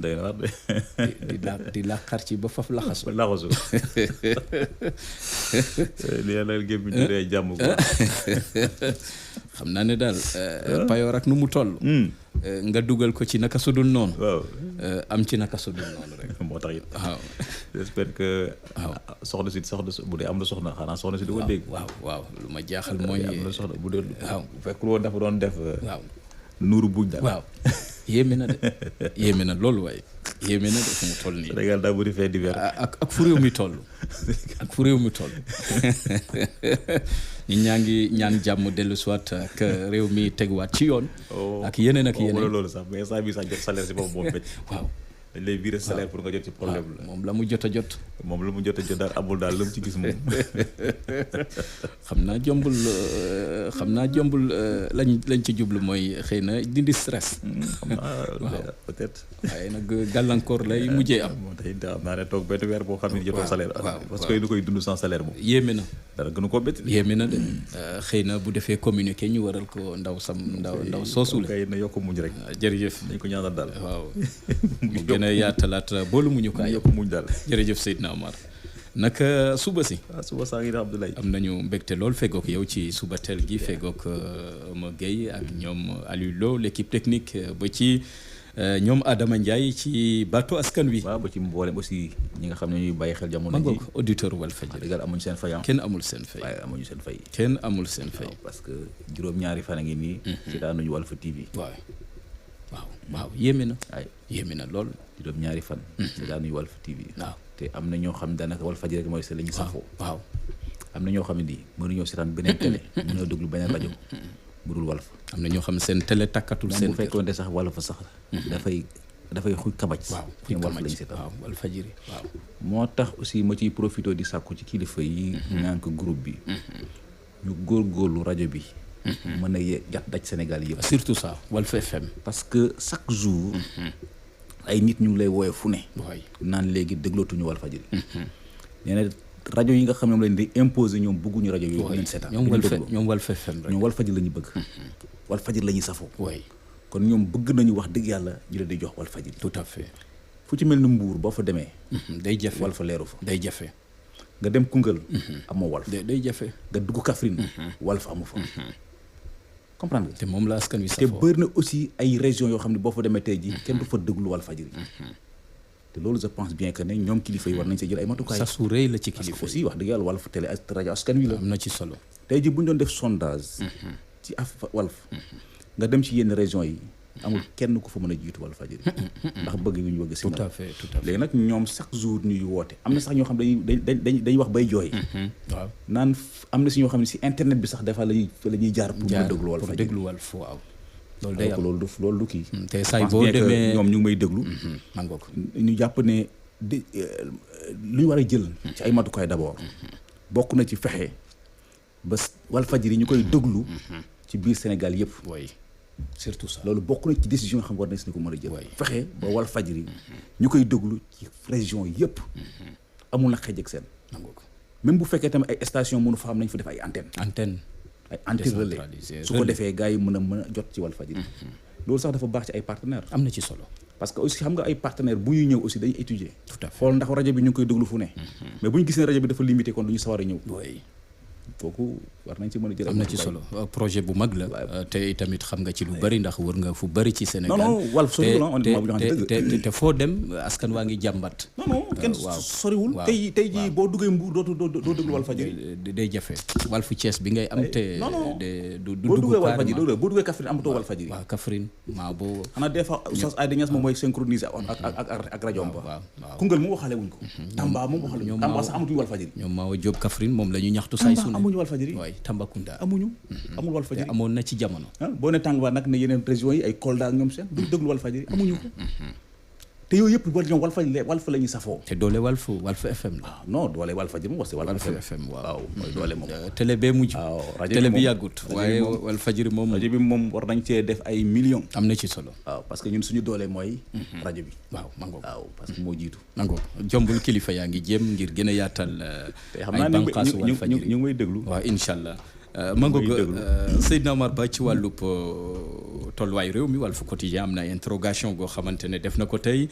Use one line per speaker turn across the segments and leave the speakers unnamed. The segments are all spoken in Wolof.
day na war
di laqar ci ba faf laxasu
li yàlla gémmiñ ñu dee jàmm ko
xam naa ne daal payoor ak nu mu toll nga dugal ko ci naka sudul noonu
waaw
am ci naka sudul noonu rek
moo tax it
waaw
j'espère que soxna si bu dee am na soxna xanaa soxna si di ko dégg
waaw lu ma jaaxal mooy
am na soxna bu dee
waaw
bu fekkul woon dafa doon def
waaw
nuuru buñ daal
waaw yéeme na de yéeme na loolu waaye yéeme na de fu mu toll nii
Sénégal daa bëri fait divers
ak fu réew mi toll ak fu réew mi toll ñi ñaa ngi ñaan jàmm dellu soit ak réew mi teguwaat ci yoon ak yeneen
loolu sax mais saa bi sax jot salaire si boobu moom métti
waaw
dañ lay virer salaire pour nga jot ci problème la
moom la mu jot a jot
daal amul daal lu mu ci gis moom
xam naa jombul lañ ci jublu mooy xëy na dindi stress
xam naa peut-être
waaye nag gàllankoor lay mujjee am
moo tax it xam naa ne toog benn weer boo xam ne jotoo salaire parce que lu koy dund sans salaire moom
yéeme na
dara gënu koo métti
yéeme na de xëy na bu defee communiqué ñu waral ko ndaw soosu la
kay na yokk muñ rek
jërëjëf
dañ ko ñaanal daal
waaw mu gën a yaatalaat boolu muñu kaay
yokk muñ daal
jërëjëf Seydina Oumar naka suba si
suba saa ngi ne Abdoulaye
am nañu mbégte lool fegook yow ci suba teel gi fegook ma Guèye ak ñoom Aliou Lo l'équipe technique ba ci ñoom Adama Ndiaye ci bateau askan wi
waaw ba ci mboolem aussi ñi nga xam ne ñuy bàyyi xel jamono ji
auditeur Walfadjri
dëggal amuñu seen fay
kenn amul seen fay
waaye amuñu seen fay
kenn amul seen fay
parce que juróom-ñaari fan a ngi nii ci daanuñu Walf TV
waaw yéeme na
ay
yéeme na lool
juróom-ñaari fan ci daanuñu Walf TV
waaw
te am na ñoo xam ne daanaka Walfadjri rek mooy seen la ñu safoo
waaw
am na ñoo xam ne nii mënuñoo seetaan beneen télé mënuñoo déglu beneen rajo bu dul Walf
am na ñoo xam ne seen télé takkatul seen
bu fekkoon de sax Walf sax dafay xuj kabaj ñoom Walf lañu seetaan
waaw Walfadjri waaw
moo tax aussi ma ciy profité di sàkku ci kilifa yi ñànk groupe bi ñu góorgóorlu rajo bi mën a jat daj Sénégal yëpp
surtout ça Walf FM
parce que chaque jour ay nit ñu ngi lay wooye fu ne naan léegi déglootuñu Walfadjri nee na rajo yi nga xam ne moom lañ di imposer ñoom bëgguñu rajo yooyu leen seetaan
ñoom Walf FM rek
ñoom Walfadjri la ñu bëgg Walfadjri la ñuy safoo kon ñoom bëgg nañu wax dëgg yàlla ñu leen di jox Walfadjri
tout à fait
fu ci mel ni Mbuur boo fa demee
day jafe
Walf leeru fa
day jafe
nga dem Koungheul amoo Walf
day jafe
nga dugg Kaffrine Walf amu fa comprendre nga
te moom la askan wi
te bëri na aussi ay régions yoo xam ne boo fa demee tey ji kenn du fa déglu Walfadjri te loolu je pense bien que ne ñoom kilifa yi war nañ see jël ay matukaay
sa su rëy la ci kilifa
parce que aussi wax dëgg yàlla Walf télé rajo askan wi la
am na ci solo
tey ji bu ñu doon def sondage ci Walf nga dem ci yenn régions yi amul kenn ku fa mën a jiitu Walfadjri ndax bëgg ñu bëgg si
tout à fait
léegi nag ñoom chaque jour ñuy woote am na sax ñoo xam dañuy wax bay jooy
waaw
naan am na si ñoo xam ne si internet bi sax des fois la ñuy jaar pour ñu déglu Walfadjri
déglu Walf waaw loolu day am
loolu du kii
te saay boo demee
ñoom ñu ngi may déglu
nangoo ko
ñu jàpp ne lu ñu war a jël ci ay matukaay d'abord bokk na ci fexe ba Walfadjri ñu koy déglu ci biir Sénégal yëpp
surtout ça
loolu bokk na ci décision xam war na si ko mën a jël fexe ba Walfadjri ñu koy déglu ci région yëpp amul na xeej ak seen même bu fekkee tamit ay station mënu fa am nañ fa def ay antenne ay antenne relais su ko defee gars yi mën a jot ci Walfadjri loolu sax dafa baax ci ay partenaires
am na ci solo
parce que aussi xam nga ay partenaires bu ñuy ñëw aussi dañuy étudier
tout à fait
xool ndax rajo bi ñu ngi koy déglu fu ne mais bu ñu gis ne rajo bi dafa limité kon du ñu sawar a ñëw kooku war nañ ci mën a jël
am na ci solo projet bu mag la te tamit xam nga ci lu bari ndax wër nga fu bari ci Sénégal
non Walf soriwul
te foo dem askan waa ngi jàmbat
non kenn soriwul tey ji boo duggee Mbuur doo déglu Walfadjri
day jafe Walf Thiès bi ngay am te du
boo duggee Walfadjri boo duggee Kaffrine amatoo Walfadjri
waaw Kaffrine maa boo
xanaa des fois Oustaz Aïda Niass moom mooy synchroniser ak rajo ba
waaw
Koungheul moom waxale wuñ ko Tamba moom waxale wuñ ko Tamba sax amatuñu Walfadjri
ñoom Maawa Diop Kaffrine moom la ñu ñaxtu say su ne
amuñu Walfadjri
waay Tambacounda
amul Walfadjri
te amoon na ci jamono
boo ne Tamba nag ne yeneen régions yi ay Kolda ak ñoom seen duñ déglu Walfadjri amuñu ko te yooyu yëpp war ñoom Walf la ñuy safoo te
doole Walf FM la
non doole Walfadjri moom Walf FM
waaw
mooy doole moom
télé bee mujj
waaw
télé bi yàggut waaye Walfadjri moom
rajo bi moom war nañ cee def ay millions
am na ci solo
waaw parce que ñun suñu doole mooy rajo bi
waaw mango
waaw parce que moo jiitu
mango jombul kilifa yaa ngi jéem ngir gën a yaatal
te xam naa ñu ngi may déglu
waaw incha allah mango Seydina Oumar Ba ci wàllub tolluwaay réew mi Walf Quotidien am na interrogation goo xamante ne def na ko tey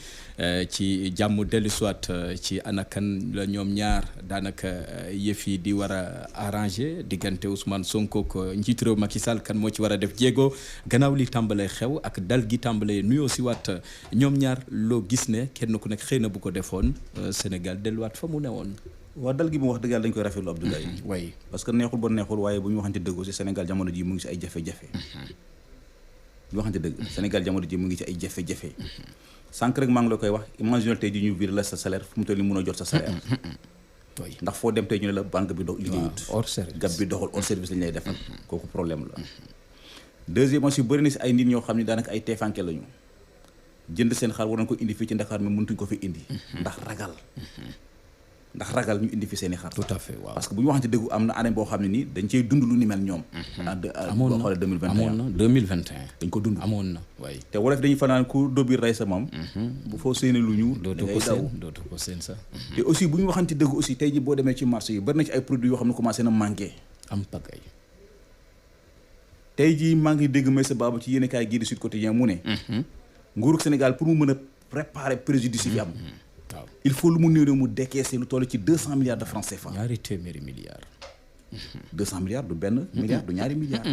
ci jàmm dellu soit ci anakan la ñoom ñaar daanaka yëf yi di war a arrangé diggante Ousmane Sonko ak njiitu réew Macky Sall kan moo ci war a def jéego gannaaw li tàmbalee xew ak dal gi tàmbalee nuyoo si waat ñoom ñaar loo gis ne kenn ku nekk xëy na bu ko defoon Sénégal delluwaat fa mu newoon.
waaw dal gi mu wax dëgg yàlla dañ koy rafetlu Abdoulaye.
way
parce que neexul ba neexul waaye bu ñu waxante dëgg aussi Sénégal jamono ji mu ngi ci ay jafe-jafe. bu ñu waxante dëgg Sénégal jamono ji mu ngi ci ay jafe-jafe. sànq rek maa ngi la koy wax imagine tey ji ñu viré la sa salaire fu mu toll nii mun a jot sa salaire. ndax foo dem tey ñu ne la banque bi dox liggéeyut.
hors service
gab bi doxul hors service lañ lay defal. kooku problème la. deuxièmement si bëri na si ay nit ñoo xam ne daanaka ay teefanke lañu jënd seen xar war nañ ko indi fii ci Ndakaar mais mëntuñ ko fi indi. ndax ragal ñu indi fi seen i xar.
tout à fait waaw
parce que bu ñu waxante dëggu am na année boo xam ne nii dañ cey dund lu ni mel ñoom.
amoon na
boo xoolee 2021
amoon na 2021.
dañ ko dund
amoon na waay.
te wolof dañuy fanaan ku dóobir rey sa maam. bu foo séenee lu ñu.
dootu ko seen dootu ko seen sax.
te aussi bu ñu waxante dëggu aussi tey ji boo demee ci marché yi bari na ci ay produits yoo xam ne commencé na manqué.
am pagay.
tey jii maa ngi dégg may sa baaba ci yéen kaay gii di Sud Quotidien mu ne. nguurug Sénégal pour mu mën a préparer préjudice yi am.
waaw
il faut lu mu néew mu décaisser lu toll ci 200 milliards de francs CFA.
ñaari téeméeri milliards.
200 milliards du benn milliard du ñaari milliards.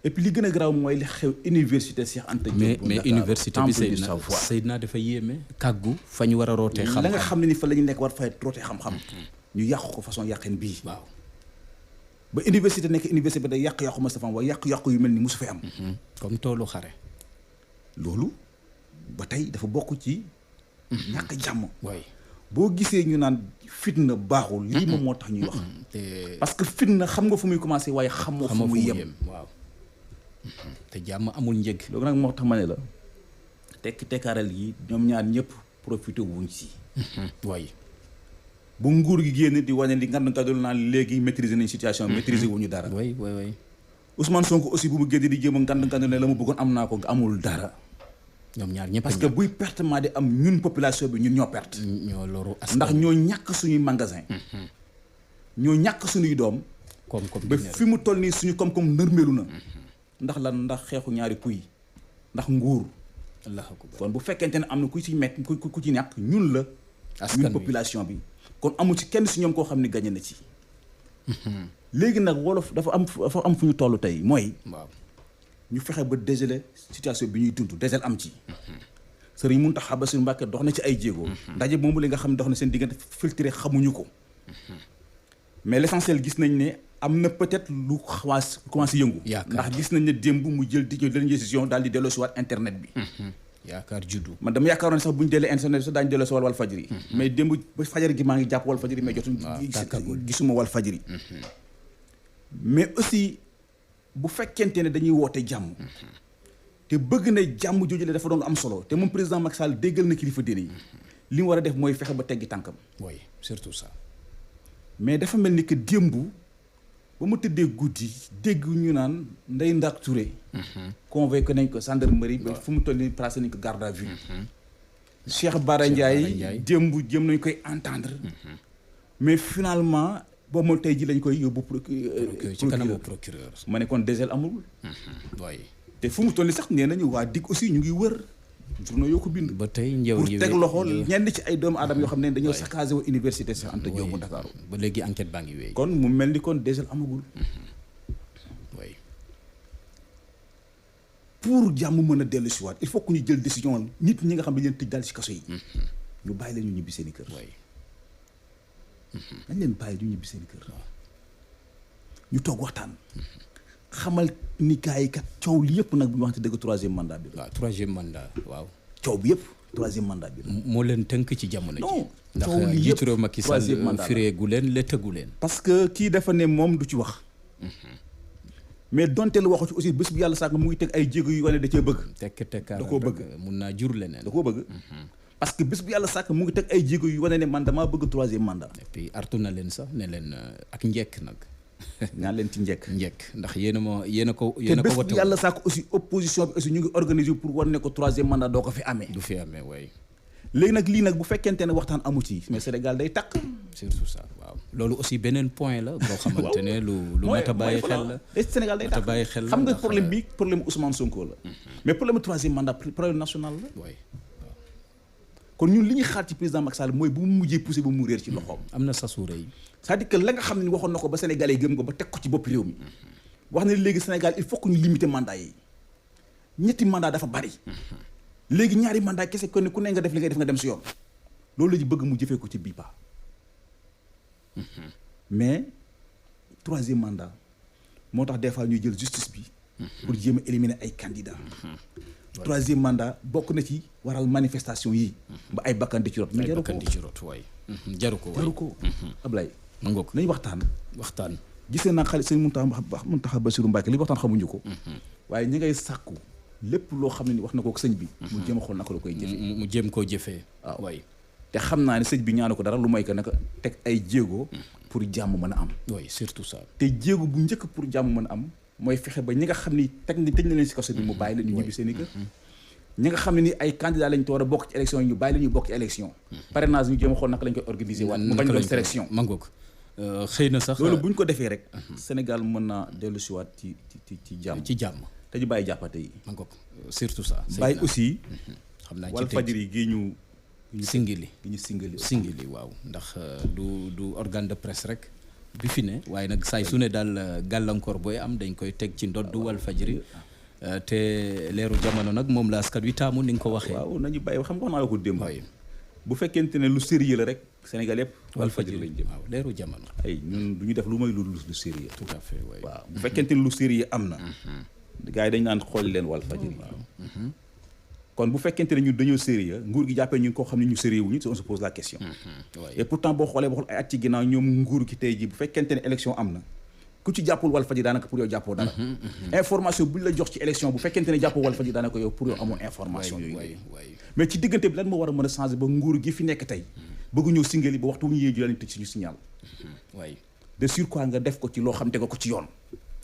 et puis li gën a garaaw mooy li xew université Cheikh Anta Diop.
mais université bi Seydina dafa yéeme. kàggu fa ñu war a rootee xam-xam
la nga xam ne ni fa la ñu nekk war fay rootee xam-xam. ñu yàqu ko façon yàqeen bii.
waaw
ba université nekk université ba day yàq-yàqu ma sa fam waaye yàq-yàqu yu mel ni mosu fay am.
comme toolu xare.
loolu ba tey dafa bokk ci. ñàkk jàmm.
waay
boo gisee ñu naan fitna baaxul. lii moom moo tax ñuy wax. parce que fitna xam nga fu muy commencé waaye xamoo fu muy yem.
waaw te jàmm amul njëg.
loolu nag moo tax ma ne la tekki tekkaaral yi ñoom ñaar ñëpp profité wuñ si.
waay
bu nguur gi génn di wane li nga xam ne naan léegi maîtriser nañ situation maîtriser wuñu dara.
waay waay waay
Ousmane Sonko aussi bu mu génn di jéem a ngand ne la ma bëggoon am naa ko amul dara.
ñoom ñaar ñëpp
parce que buy pertement di am ñun population bi ñun ñoo perte.
ñoo loru askan
ndax ñoo ñàkk suñuy magasin. ñoo ñàkk suñuy doom.
koom-koom
ba fi mu toll nii suñu koom-koom nërmeelu na. ndax lan ndax xeexu ñaari puy ndax nguur. kon bu fekkente ne am na ku ci mekk ku ci ñàkk ñun la. ñun population bi. kon amul ci kenn si ñoom koo xam ne gañe na ci. léegi nag wolof dafa am fu ñu toll tey mooy.
waaw.
ñu fexe ba dégeler situation bi ñuy dund dégel am ci. Sëriñ Mountakha Bassirou Mbacké dox na ci ay jéego. ndaje moomu li nga xam ne dox na seen diggante filtré xamuñu ko. mais l'essentiel gis nañ ne am na peut-être lu commencé yëngu. ndax gis nañ ne démb mu jël décision daal di delloosiwaat internet bi.
yaakaar juddu.
man dama yaakaaroon ne sax bu ñu dellee internet bi sax daañu delloosiwaat wal fajri. mais démb ba fajar gi maa ngi jàpp wal fajri mais jotuñ. gisuma wal fajri. mais aussi. bu fekkente ne dañuy woote jàmm te bëgg na jàmm jooju la dafa doon am solo te moom président Macky Sall déggal na kilifa diine yi li mu war a def mooy fexe ba teggi tànkam.
oui surtout ça.
mais dafa mel ni que démb ba mu tëddee guddi dégg ñu naan ndeye ndack Touré. convoqué nañ ko gendarmerie. ba fu mu toll nii placé nañ ko garde à vue. Cheikh Bara Ndiaye démb jëm nañ koy entendre. mais finalement. boobu moom tey ji lañ koy yóbbu
ci kanamu procureur.
ma ne kon dégel amul.
waaye.
te fu mu toll nii sax nee nañu waa dig aussi ñu ngi wër. journaux yoo ko bind.
ba tey njëw
pour teg loxo ñenn ci ay doomu aadama yoo xam ne dañoo saccagé wu université Cheikh Anta Diop bu Dakar.
ba léegi enquête baa ngi wéy.
kon mu mel ni kon dégel amagul.
waaye.
pour jàmm mën a dellu si waat il faut que ñu jël décision nit ñi nga xam ne leen tëj daal ci kaso yi. ñu bàyyi leen ñu ñibbi seen i kër. dañ leen bàyyi du ñibbi seen kër ñu toog waxtaan xamal ni gars yi kat coow li yëpp nag bu ñu waxante dëgg troisième mandat bi la.
waaw troisième mandat waaw.
coow bi yëpp troisième mandat bi la.
moo leen tënk ci jamono ji.
non
ndax njiitu réew Macky Sall fireegu leen la tëggu leen.
parce que kii dafa ne moom du ci wax. mais donte la waxu ci aussi bés bu yàlla sàkk mu ngi teg ay jéego yu wane da cee bëgg.
tekk
da koo bëgg
mun naa jur leneen.
da koo bëgg. parce que bés bu yàlla sàkk mu ngi teg ay jéego yu wane ne man damaa bëgg troisième mandat.
et puis artu na leen sax ne leen ak njekk nag.
ñaan leen ci njekk.
ndax yéen a ko
te bés bu yàlla sàkk aussi opposition bi aussi ñu ngi organiser pour war ne ko troisième mandat doo ko fi amee.
du fi amee waay.
léegi nag lii nag bu fekkente ne waxtaan amu ci mais Sénégal day takk.
surtout ça waaw loolu aussi beneen point la boo xamante ne lu mat a bàyyi xel la.
Sénégal day takk xam nga problème bi problème Ousmane Sonko la. mais problème troisième mandat problème national la. waaw kon ñun li ñuy xaar ci président Macky Sall mooy bu mu mujjee poussé ba mu réer ci loxoom.
am na sasuure yi.
c'est-à-dire que la nga xam ne waxoon na ko ba Sénégalais yi gëm ko ba teg ko ci bopp réew mi. wax na léegi Sénégal il faut que ñu limiter mandat yi ñetti mandat dafa bari. léegi ñaari mandat kese kon ku ne nga def li ngay def nga dem si yoon. loolu la ñu bëgg mu jëfee ko ci bii ba mais troisième mandat moo tax des fois ñuy jël justice bi. pour jéem a éliminer ay candidats. troisième mandat bokk na ci waral manifestation yi. ba ay bakkan di ci rot. mais jaru ko
waay. jaru ko
Abdoulaye.
nangoo ko
nañu waxtaan. gisee naa xale sëñ Mountakha Bassirou Mbacké li waxtaan xamuñu ko. waaye ñi ngay sàkku lépp loo xam ne ni wax na ko ak sëñ bi. mu jéem a xool naka la koy jëfee.
mu jéem koo jëfee.
waaw waay te xam naa ne sëñ bi ñaanu ko dara lu mooy que naka teg ay jéego. pour jàmm mën a am.
oui surtout ça.
te jéego bu njëkk pour jàmm mën a am mooy fexe ba ñi nga xam ni tëj na leen si kaso bi mu bàyyi leen ñu ñibbi seen i kër. ñi nga xam ne ni ay candidat lañ te war a bokk ci élection yi ñu bàyyi la ñuy bokk ci élection. parrainage ñu jéem a xool naka lañ koy organiser waat mu bañ doon sélection.
mangook xëy na sax
loolu bu ñu ko defee rek. Sénégal mën naa dellu si waat ci jàmm.
ci jàmm
te ñu bàyyi jàppate yi.
mangook surtout ça.
bàyyi aussi.
xam naa ci
Walfadjri gi ñu
singili waaw ndax du organe de presse rek bi fi ne waaye nag saay su ne daal gàllankoor booy am dañ koy teg ci ndoddu Walfadjri te leeru jamono nag moom la askan wi taamu ni nga ko waxee.
waaw nañu bàyyi xam nga wax naa la ko démb. bu fekkente ne lu sérieux la rek Sénégal yëpp Walfadjri lañ jëm.
waaw leeru jamono.
ay ñun du ñu def lu may lu sérieux.
tout à fait
waaw bu fekkente ne lu sérieux am na. gars yi dañ naan xool leen Walfadjri. kon bu fekkente ne ñun dañoo sérieux nguur gi jàppee ñu koo xam ne ñu sérieux wuñu on se pose la question. et pourtant boo xoolee ay at ci ginnaaw ñoom nguur gi tey ji bu fekkente ne élection am na ku ci jàppul Walfadjri daanaka pour yow jàppoo dara. information bu ñu la jox ci élection bu fekkente ne jàppoo Walfadjri daanaka yow pour yow amoon information yooyu. mais ci diggante bi lan moo war a mën a changer ba nguur gi fi nekk tey bëgg ñëw singali ba waxtu bu ñu yéegi dañu tëj suñu signal. de sur quoi nga def ko ci loo xam te ko ci yoon.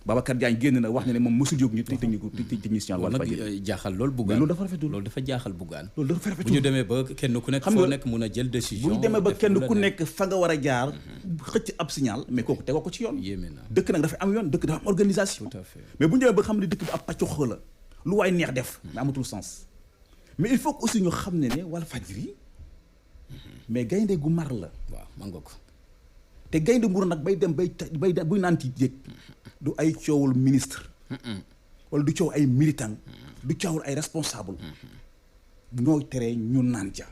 Babacar Diagne génn na wax ne moom mësul jóg ñu tëj ñu signal Walfadjri.
jaaxal loolu Bougane
loolu dafa rafetul.
loolu dafa jaaxal Bougane.
loolu dafa rafetul
bu ñu demee ba kenn ku nekk foo nekk mun a jël décision.
bu ñu demee ba kenn ku nekk fa nga war a jaar xëcc ab signal mais kooku tegoo ko ci yoon.
yéeme na
dëkk nag dafa am yoon dëkk dafa am organisation.
tout à fait
mais bu ñu demee ba xam ne dëkk bi ab pàccu la lu waay neex def mais amatul sens. mais il faut que aussi ñu xam ne Walfadjri mais gaynde gu mar la.
waaw man nga ko.
te gaynde nguur nag bay dem bay buy naan ci jéeg du ay coowul ministre wala du coow ay militant du coowul ay responsable ñooy tere ñu naan ca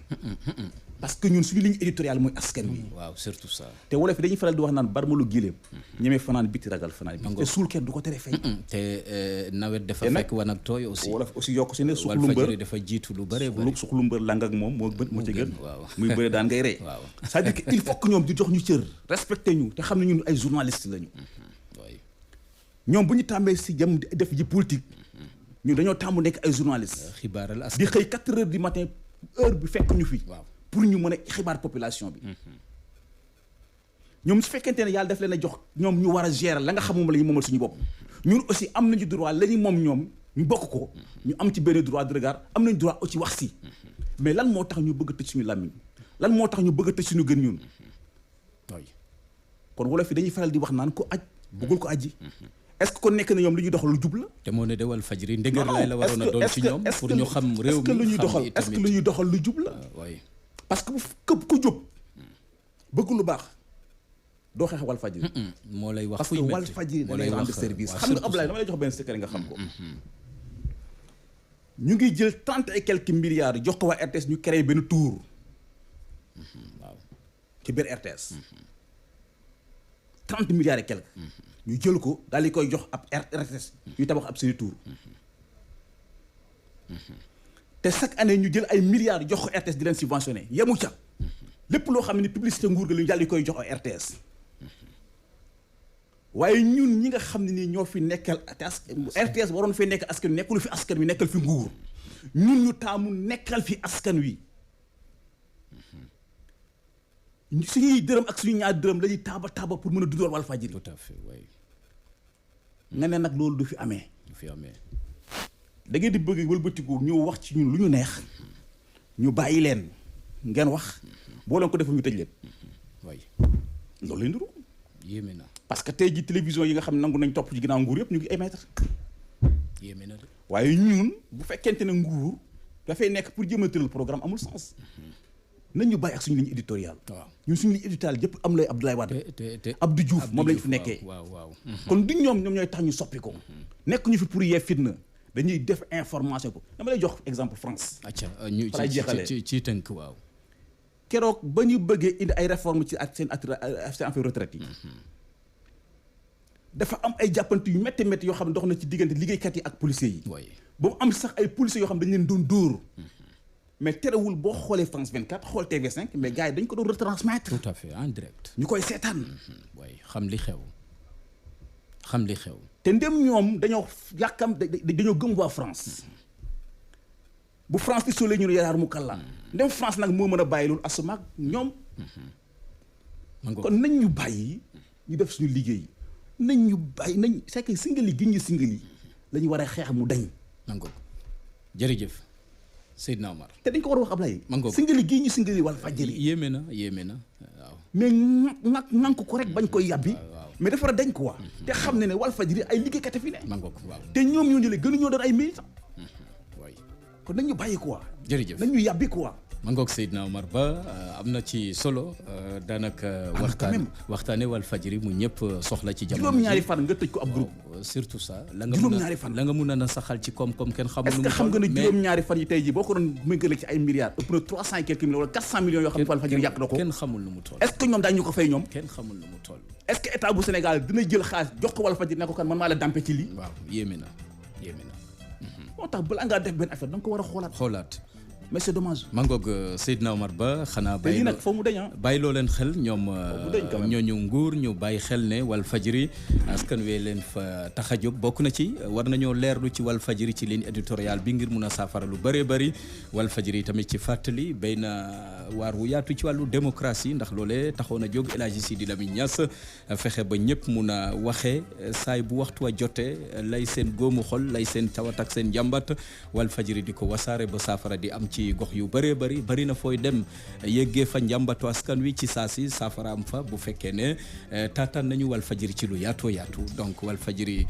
parce que ñun suñu ligne éditoriale mooy askan wi.
waaw surtout ça.
te wolof dañuy faral di wax naan barmalu gileem ñemee fanaan biti ragal fanaan biti te suul kenn du ko tere fay.
te nawet dafa fekk wan ak tooy aussi.
wolof aussi yokk si ne
Walfadjri dafa jiitu lu bëree bëri.
suqlu mbër lang ak moom moo ci gën.
waaw
muy bëre daan ngay rey.
waaw
c'est-à-dire que il faut que ñoom di jox ñu cër respecté ñu te xam ne ñun ay journalistes lañu. ñoom bu ñu tàmbee si jëm def ji politique ñun dañoo tàmbu nekk ay journalistes.
xibaaral askan
di xëy 4 heures du matin heure bi fekk ñu fi.
waaw
pour ñu mën a xibaar population bi. ñoom su fekkente ne yàlla daf leen a jox ñoom ñu war a gérer la nga xam moom la ñu moomal suñu bopp. ñun aussi am nañu droit la ñu moom ñoom ñu bokk ko. ñu am ci benn droit de regard am nañu droit aussi wax si. mais lan moo tax ñu bëgg a tëj suñu làmmiñ lan moo tax ñu bëgg a tëj suñu gën ñun. kon wolof yi dañuy faral di wax naan ko aj bëggul ko aji. est-ce que kon nekk na ñoom li ñuy doxal lu jub la.
te moo ne de Walfadjri ndëgër laay la waroon a doon ci ñoom pour ñu xam réew mi
est-ce que lu ñuy doxal lu jub la.
waaye
parce que bu këpp ku jóg bëgg lu baax doo xeex Walfadjri.
moo lay wax
parce que Walfadjri da lay rendre service. xam nga Abdoulaye dama lay jox benn secret nga xam ko. ñu ngi jël 30 et quelques milliards jox ko waa RTS ñu créé benn tour.
waaw
ci biir RTS. 30 milliards et quelques. ñu jël ko daal di koy jox ab RTS ñu tabax ab seeni tour. te chaque année ñu jël ay milliards jox ko RTS di leen subventionné yemu ca. lépp loo xam ne publicité nguur gi la ñu daal di koy jox RTS. waaye ñun ñi nga xam ne nii ñoo fi nekkal RTS waroon fee nekk askan wi nekkul fi askan wi nekkal fi nguur ñun ñu taamu nekkal fi askan wi. suñuy dërëm ak suñu ñaar dërëm la ñuy taaba pour mën a dundal Walfadjri.
tout à fait oui.
nga ne nag loolu du fi amee.
du fi amee.
da ngeen di bëgg wëlbatiku ñu wax ci ñun lu ñu neex. ñu bàyyi leen ngeen wax boo leen ko defee ñu tëj leen.
waay
loolu lay nduru.
yéeme na.
parce que tey ji télévision yi nga xam ne nangu nañ topp ci ginnaaw nguur yëpp ñu ngi émettre.
yéeme na de.
waaye ñun bu fekkente ne nguur dafay nekk pour jéem a tëral programme amul sens. nañ ñu bàyyi ak suñu ligne éditoriale.
waaw
ñun suñu ligne éditoriale yëpp am lay Abdoulaye Wade.
te
Abdou Diouf moom lañ fi nekkee.
waaw
kon du ñoom ñooy tax ñu soppi ko. nekk ñu fi pour yee fitna dañuy def information ko dama lay jox exemple France.
acca ñu ci tënk waaw.
keroog ba ñu bëggee indi ay réformes ci ak seen affaire retraite yi. dafa am ay jàppante yu métti métti yoo xam ne dox na ci diggante liggéeykat yi ak policiers yi. ba mu am sax ay policiers yoo xam ne dañ leen doon dóor. mais terewul boo xoolee France 24 xool TV5 mais gars yi dañ ko doon retransmettre.
tout à fait en direct.
ñu koy seetaan.
waaye xam li xew.
te ndem ñoom dañoo dañoo gëm waa France. bu France di solee ñu ne yaraar mu kàllaa. ndem France nag moo mën a bàyyi loolu asumaak ñoom. kon nañ ñu bàyyi ñu def suñu liggéey. nañ ñu bàyyi c'est que singali gi ñu singali la ñu war a xeex mu dañ.
nangu jërëjëf. Seydina Oumar.
te dañ ko war a wax Ablaye.
mango
singali gii ñu singali wal fajjali.
yéeme na waaw.
mais nank ko rek bañ koy yàbbi. mais dafa war a dañ ko waa. te xam ne wal fajjali ay liggéeykat fi ne.
mango waaw.
te ñoom ñoo ñële gënuñoo doon ay militants.
waay.
kon nañ ñu bàyyi quoi.
jërëjëf
nañ ñu yàbbi quoi.
mangoog Seydina Oumar Ba am na ci solo daanaka waxtaane wal fajri mu ñëpp soxla ci jamono
juróom-ñaari fan nga tëj ko ab groupe.
surtout ça la nga mun a na saxal ci koom-koom kenn xamul lu mu.
est-ce que xam nga ne juróom-ñaari fan yi tey ji boo ko doon méngale ci ay milliards ëpp na 300 et quelques millions wala 400 millions yoo xam ne wal fajri yàq na ko.
kenn xamul lu mu toll.
est-ce que ñoom daañu ñu ko fay ñoom.
kenn xamul lu mu toll.
est-ce que état bu Sénégal dina jël xaalis jox ko wal fajri ne ko kan man maa la dampe ci lii.
waaw yéeme na.
moo tax balaa ngaa def benn affaire da nga ko war a xoolaat. mais c'est dommage.
mangoog Seydina Oumar Ba xanaa
bàyyi nag foo mu dañ
bàyyi loo leen xel ñoom ñooñu nguur ñu bàyyi xel ne wal fajri askan wee leen fa tax a jóg bokk na ci war nañoo leerlu ci wal fajri ci ligne éditoriale bi ngir mun a saafara lu bëree bëri wal fajri tamit ci fàttali béy na waar wu yaatu ci wàllu démocratie ndax loolee taxoon a jóg El Hadji Sidi Lamine Niass fexe ba ñëpp mun a waxee saay bu waxtu wa jotee lay seen góomu xol lay seen tawat ak seen jàmbat wal fajri di ko wasaare ba saafara di am ci gox yu bëree bëri na fooy dem yéggee fa njàmbatu askan wi ci saa si saafara am fa bu fekkee ne taataan nañu wal fajiri ci lu yaatoo yaatu donc wal fajiri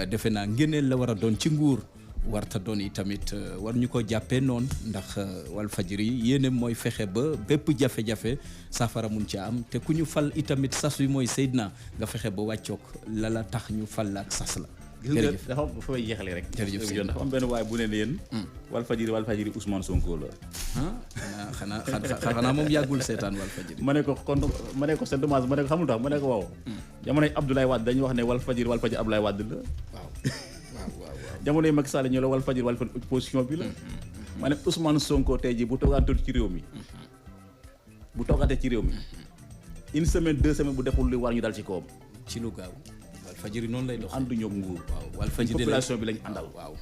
defe naa ngéneel la war a doon ci nguur warta doon yi tamit war ñu ko jàppee noonu ndax wal fajiri yéene mooy fexe ba bépp jafe-jafe saafara mun ci am te ku ñu fal itamit sas wi mooy Seydina nga fexe ba wàccoog la tax ñu fal la ak sas la.
jërëjëf dafa fa may jeexalee rek.
jërëjëf
dafa am benn waay bu ne yéen. wal fajiri Ousmane Sonko la.
xanaa moom yàggul seetaan wal fajiri.
ma ne ko c'est dommage ma ne ko xamul tax ma ne ko waaw. jamonoy Abdoulaye Wade dañuy wax ne wal fajiri Abdoulaye Wade la.
waaw.
jamonoy Macky Sall ñu la wal fajiri opposition bi la. ma ne Ousmane Sonko tey jii bu toogaatee ci réew mi. une semaine 2 semaines bu deful li war ñu dal ci kawam.
ci lu gaaw. Walfadjri noonu lay dox
ànduñu ak nguur.
waaw Walfadjri
population bi lañ àndal.
waaw.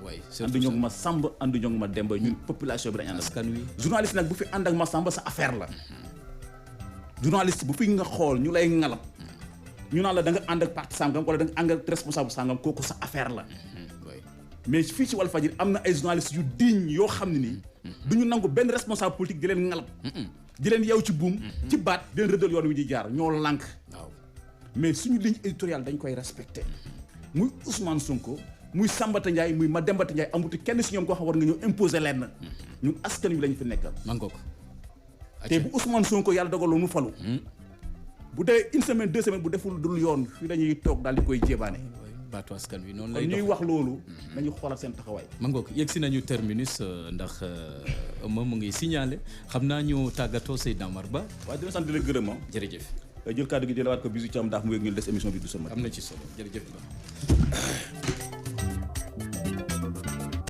waay
ànduñu ak ma Samba ànduñu ak ma Demba ñun population bi lañ àndal.
askan wi
journaliste nag bu fi ànd ak ma Samba sa affaire la. journaliste bu fi nga xool ñu lay ngalab. ñu naan la da nga ànd ak parti sangam wala da nga ànd ak responsable sangam kooku sa affaire la. mais fii ci Walfadjri am na ay journalistes yu digne yoo xam ne nii. du ñu nangu benn responsable politique di leen ngalab. di leen yeew ci buum. ci baat di leen rëddal yoon wi di jaar ñoo lànk.
waaw
mais suñu ligne éditoriale dañ koy respecté. muy Ousmane Sonko muy Sambata Ndiaye muy Madembata Ndiaye amutu kenn si ñoom koo xam war nga ñëw imposer leen. ñun askan wi lañ fi nekkal.
mangoo ko.
te bu Ousmane Sonko yàlla dogal mu falu. bu dee une semaine 2 semaines bu deful dul yoon fii dañuy toog daal di koy jébaane.
baatu askan wi noonu lay dox
ñuy wax loolu. nañu xoolal seen taxawaay.
mangoo ko yegg si nañu terminus ndax moom mu ngi signalé xam naa ñu tàggatoo Seydina Oumar Ba.
waaye dina sant di la gërëm.
jërëjëf.
jël kàddu gi jëlawaat ko bisu ci am ndax mu yëg ñu des émission bi du sama.
am na ci solo jërëjëf.